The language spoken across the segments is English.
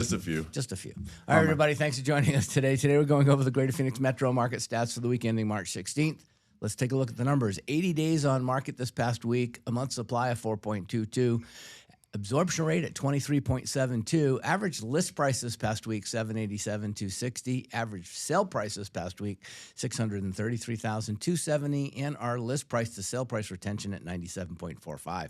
Just a few. Just a few. All right, everybody, thanks for joining us today. Today we're going over the Greater Phoenix Metro market stats for the week ending March 16th. Let's take a look at the numbers. 80 days on market this past week, a month supply of 4.22, absorption rate at 23.72, average list price this past week, 787,260, average sale price this past week, 633,270, and our list price to sale price retention at 97.45.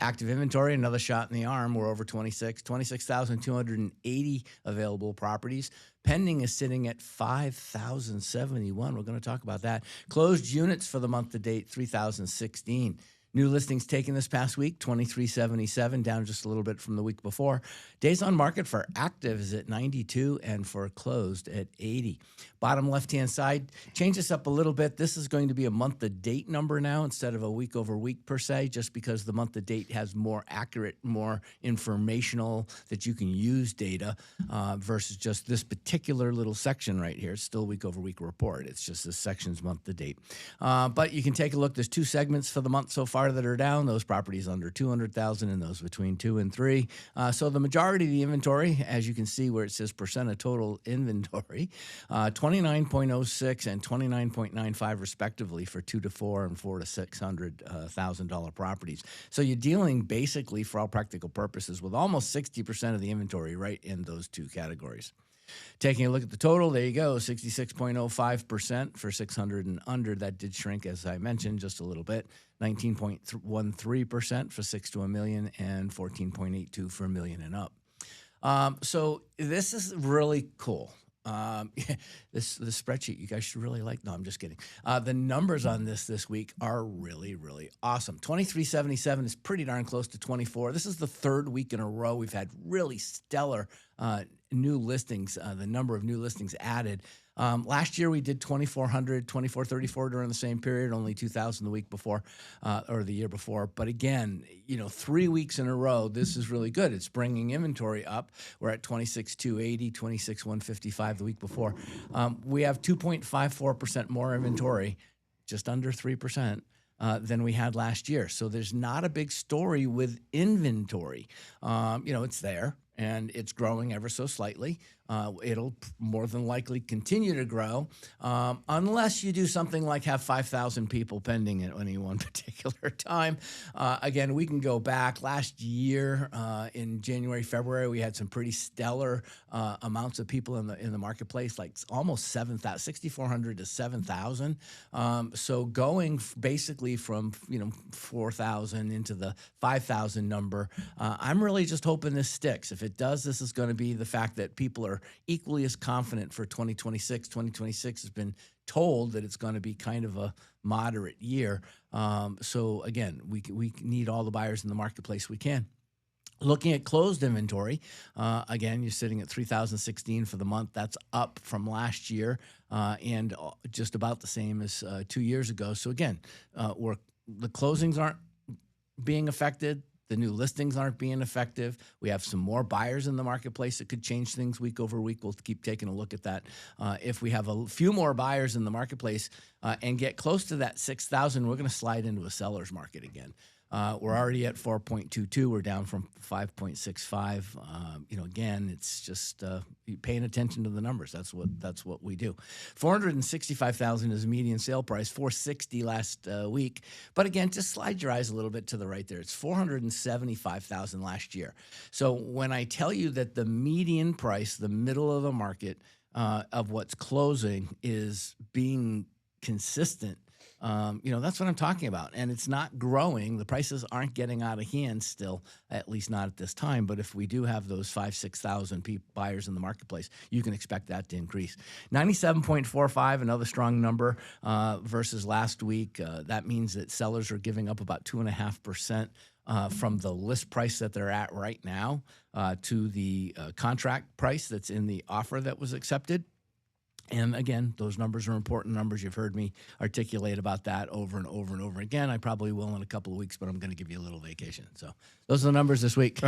Active inventory, another shot in the arm. We're over 26,280 available properties. Pending is sitting at 5,071. We're going to talk about that. Closed units for the month to date, 3,016. New listings taken this past week, 2,377, down just a little bit from the week before. Days on market for active is at 92 and for closed at 80. Bottom left-hand side, change this up a little bit. This is going to be a month-to-date number now instead of a week-over-week per se, just because the month-to-date has more accurate, more informational that you can use data versus just this particular little section right here. It's still week-over-week report. It's just this section's month-to-date. But you can take a look. There's two segments for the month so far that are down, those properties under 200,000 and those between 2 and 3. So the majority of the inventory, as you can see where it says percent of total inventory, 29.06 and 29.95 respectively for 2 to 4 and 4 to $600,000 properties. So you're dealing basically, for all practical purposes, with almost 60% of the inventory right in those two categories. Taking a look at the total, there you go, 66.05% for 600 and under. That did shrink, as I mentioned, just a little bit. 19.13% for 6 to $1 million and 14.82 for $1 million and up. So this is really cool. This spreadsheet you guys should really like. No, I'm just kidding. The numbers on this week are really, really awesome. 2377 is pretty darn close to 24. This is the third week in a row we've had really stellar new listings, the number of new listings added. Last year we did 2,400, 2,434 during the same period, only 2,000 the week before or the year before. But again, 3 weeks in a row, this is really good. It's bringing inventory up. We're at 26,280, 26,155 the week before. We have 2.54% more inventory, just under 3%. Than we had last year. So there's not a big story with inventory. It's there and it's growing ever so slightly. It'll more than likely continue to grow unless you do something like have 5,000 people pending at any one particular time. Again, we can go back last year in January, February, we had some pretty stellar amounts of people in the marketplace, like almost 6,400 to 7,000. So going basically from 4,000 into the 5,000 number, I'm really just hoping this sticks. If it does, this is going to be the fact that people are equally as confident for 2026. 2026 has been told that it's going to be kind of a moderate year. So again, we need all the buyers in the marketplace we can. Looking at closed inventory, again, you're sitting at 3,016 for the month. That's up from last year and just about the same as 2 years ago. So again, the closings aren't being affected. The new listings aren't being effective. We have some more buyers in the marketplace that could change things week over week. We'll keep taking a look at that. If we have a few more buyers in the marketplace and get close to that 6,000, we're going to slide into a seller's market again. We're already at 4.22. We're down from 5.65. Again, it's just paying attention to the numbers. That's what we do. 465,000 is the median sale price. 460 last week. But again, just slide your eyes a little bit to the right there. It's 475,000 last year. So when I tell you that the median price, the middle of the market of what's closing, is being consistent. That's what I'm talking about. And it's not growing. The prices aren't getting out of hand still, at least not at this time. But if we do have those 5,000-6,000 buyers in the marketplace, you can expect that to increase. 97.45, another strong number versus last week. That means that sellers are giving up about 2.5% from the list price that they're at right now to the contract price that's in the offer that was accepted. And again, those numbers are important numbers. You've heard me articulate about that over and over and over again. I probably will in a couple of weeks, but I'm going to give you a little vacation. So those are the numbers this week.